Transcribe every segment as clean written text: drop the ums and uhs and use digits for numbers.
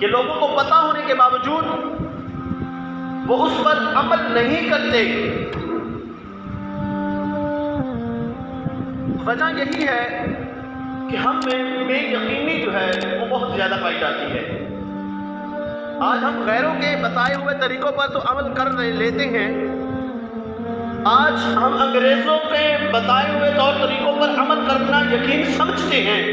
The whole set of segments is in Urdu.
کہ لوگوں کو پتہ ہونے کے باوجود وہ اس پر عمل نہیں کرتے۔ وجہ یہی ہے کہ ہم میں بے یقینی جو ہے وہ بہت زیادہ پائی جاتی ہے۔ آج ہم غیروں کے بتائے ہوئے طریقوں پر تو عمل کر لیتے ہیں، آج ہم انگریزوں کے بتائے ہوئے طور طریقوں پر عمل کرنا یقین سمجھتے ہیں،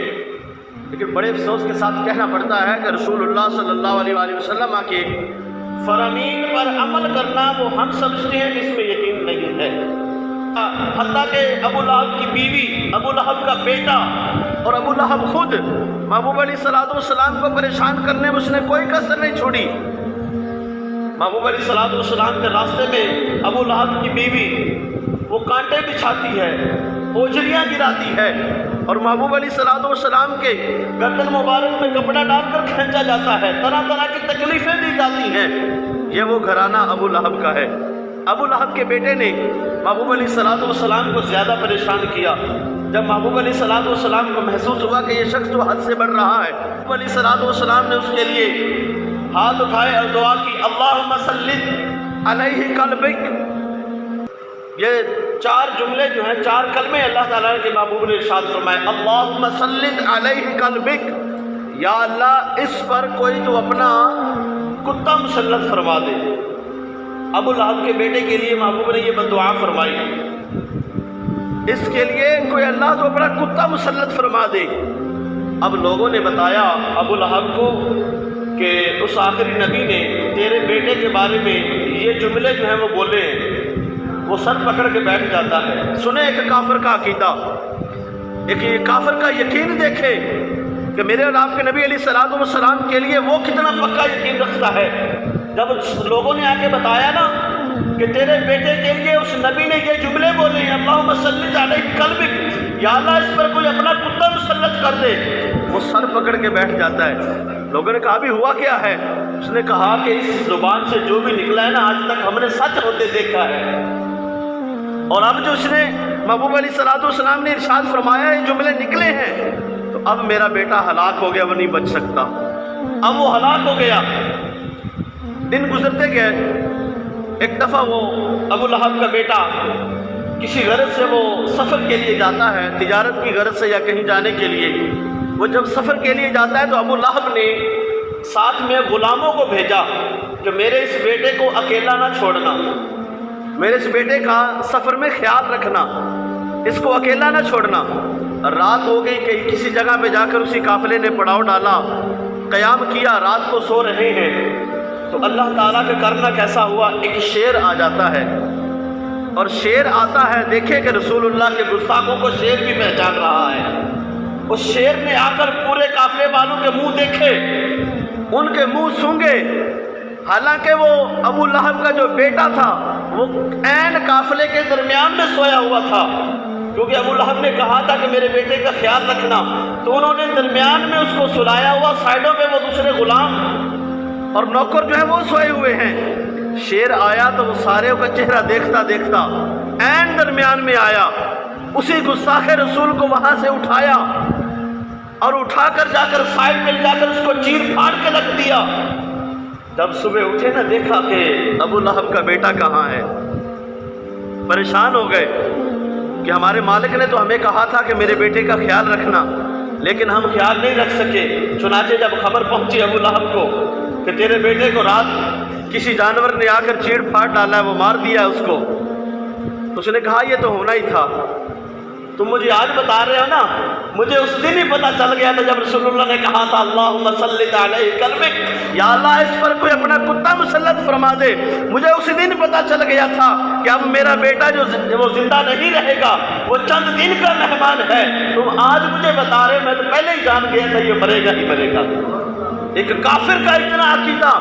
لیکن بڑے افسوس کے ساتھ کہنا پڑتا ہے کہ رسول اللہ صلی اللہ علیہ وآلہ وسلم کے فرامین پر عمل کرنا وہ ہم سمجھتے ہیں کہ اس میں یقین نہیں ہے۔ حتیٰ کہ ابو لہب کی بیوی، ابو لہب کا بیٹا اور ابو لہب خود محبوب علیہ السلام کو پریشان کرنے میں اس نے کوئی کسر نہیں چھوڑی۔ محبوب علیہ السلام کے راستے میں ابو لہب کی بیوی وہ کانٹے بچھاتی ہے، اوجریاں گراتی ہے، اور محبوب علیہ السلام کے گردن مبارک میں کپڑا ڈال کر کھینچا جاتا ہے، طرح طرح کی تکلیفیں دی جاتی ہیں۔ یہ وہ گھرانہ ابو لہب کا ہے۔ ابو لہب کے بیٹے نے محبوب علیہ السلام کو زیادہ پریشان کیا۔ جب محبوب علیہ السلام کو محسوس ہوا کہ یہ شخص تو حد سے بڑھ رہا ہے، محبوب علیہ السلام نے اس کے لیے ہاتھ اٹھائے اور دعا کی، اللہم سلط علیہ قلبک۔ یہ 4 جملے جو ہیں، 4 کلمے اللہ تعالیٰ کے محبوب نے ارشاد فرمائے، اللہم سلط علیہ قلبک، یا اللہ اس پر کوئی تو اپنا کتا مسلط فرما دے۔ ابو لہب کے بیٹے کے لیے محبوب نے یہ بددعا فرمائی، اس کے لیے کوئی اللہ تو اپنا کتا مسلط فرما دے۔ اب لوگوں نے بتایا ابو لہب کو کہ اس آخری نبی نے تیرے بیٹے کے بارے میں یہ جملے جو ہیں وہ بولے ہیں۔ وہ سر پکڑ کے بیٹھ جاتا ہے۔ سنیں ایک کافر کا عقیدہ، ایک کافر کا یقین دیکھے کہ میرے اور آپ کے نبی علیہ السلام کے لیے وہ کتنا پکا یقین رکھتا ہے۔ جب لوگوں نے آ کے بتایا نا کہ تیرے بیٹے کے لیے اس نبی نے یہ جملے بولے ہیں، اللہم سلط علیہ قلبک، یا اللہ اس پر کوئی اپنا کتا مسلط کر دے، وہ سر پکڑ کے بیٹھ جاتا ہے۔ لوگوں نے کہا بھی ہوا کیا ہے؟ اس نے کہا کہ اس زبان سے جو بھی نکلا ہے نا آج تک ہم نے سچ ہوتے دیکھا ہے، اور اب جو اس نے محبوب علیہ السلام نے ارشاد فرمایا یہ جملے نکلے ہیں، تو اب میرا بیٹا ہلاک ہو گیا، وہ نہیں بچ سکتا۔ اب وہ ہلاک ہو گیا۔ دن گزرتے گئے، ایک دفعہ وہ ابو لہب کا بیٹا کسی غرض سے وہ سفر کے لیے جاتا ہے، تجارت کی غرض سے یا کہیں جانے کے لیے۔ وہ جب سفر کے لیے جاتا ہے تو ابو لہب نے ساتھ میں غلاموں کو بھیجا کہ میرے اس بیٹے کو اکیلا نہ چھوڑنا، میرے اس بیٹے کا سفر میں خیال رکھنا، اس کو اکیلا نہ چھوڑنا۔ رات ہو گئی کہ کسی جگہ پہ جا کر اسی قافلے نے پڑاؤ ڈالا، قیام کیا، رات کو سو رہے ہیں، تو اللہ تعالیٰ کا کرنا کیسا ہوا، ایک شیر آ جاتا ہے، اور شیر آتا ہے، دیکھے کہ رسول اللہ کے گستاخوں کو شیر بھی پہچان رہا ہے۔ اس شیر نے آ کر پورے قافلے والوں کے منہ دیکھے، ان کے منہ سونگے، حالانکہ وہ ابو لہب کا جو بیٹا تھا وہ عین قافلے کے درمیان میں سویا ہوا تھا، کیونکہ ابو لہب نے کہا تھا کہ میرے بیٹے کا خیال رکھنا، تو انہوں نے درمیان میں اس کو سلایا ہوا، سائڈوں میں وہ دوسرے غلام اور نوکر جو ہے وہ سوئے ہوئے ہیں۔ شیر آیا تو وہ سارے کا چہرہ دیکھتا دیکھتا عین درمیان میں آیا، اسی گستاخ رسول کو وہاں سے اٹھایا اور اٹھا کر جا کر سائڈ میں لے جا کر اس کو چیر پھاڑ کے رکھ دیا۔ جب صبح اٹھے نا دیکھا کہ ابو لہب کا بیٹا کہاں ہے، پریشان ہو گئے کہ ہمارے مالک نے تو ہمیں کہا تھا کہ میرے بیٹے کا خیال رکھنا، لیکن ہم خیال نہیں رکھ سکے۔ چنانچہ جب خبر پہنچی ابو لہب کو کہ تیرے بیٹے کو رات کسی جانور نے آ کر چیڑ پھاڑ ڈالا ہے، وہ مار دیا اس کو، تو اس نے کہا یہ تو ہونا ہی تھا، تم مجھے آج بتا رہے ہو نا، مجھے اس دن ہی پتہ چل گیا تھا جب رسول اللہ نے کہا تھا اللہم سلط علیہ قلبک، یا اللہ اس پر کوئی اپنا کتا مسلط فرما دے۔ مجھے اسی دن پتہ چل گیا تھا کہ اب میرا بیٹا جو وہ زندہ نہیں رہے گا، وہ چند دن کا مہمان ہے، تم آج مجھے بتا رہے، میں تو پہلے ہی جان گیا تھا یہ مرے گا ہی مرے گا۔ ایک کافر کا اتنا عقیدہ،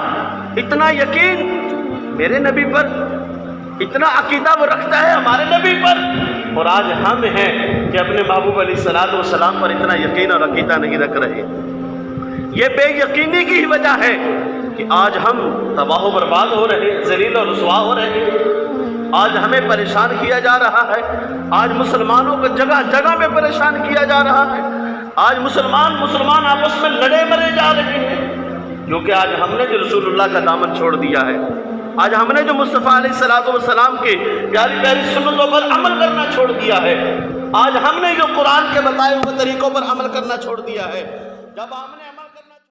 اتنا یقین میرے نبی پر، اتنا عقیدہ وہ رکھتا ہے ہمارے نبی پر، اور آج ہم ہیں کہ اپنے محبوب علیہ السلام پر اتنا یقین اور عقیدہ نہیں رکھ رہے۔ یہ بے یقینی کی ہی وجہ ہے کہ آج ہم تباہ و برباد ہو رہے ہیں، ذلیل و رسوا ہو رہے ہیں، آج ہمیں پریشان کیا جا رہا ہے، آج مسلمانوں کو جگہ جگہ پہ پریشان کیا جا رہا ہے، آج مسلمان آپس میں لڑے مرے جا رہے ہیں، کیونکہ آج ہم نے جو رسول اللہ کا دامن چھوڑ دیا ہے، آج ہم نے جو مصطفیٰ علیہ السلام کے پیاری پیاری سنتوں پر عمل کرنا چھوڑ دیا ہے، آج ہم نے جو قرآن کے بتائے ہوئے طریقوں پر عمل کرنا چھوڑ دیا ہے، جب ہم نے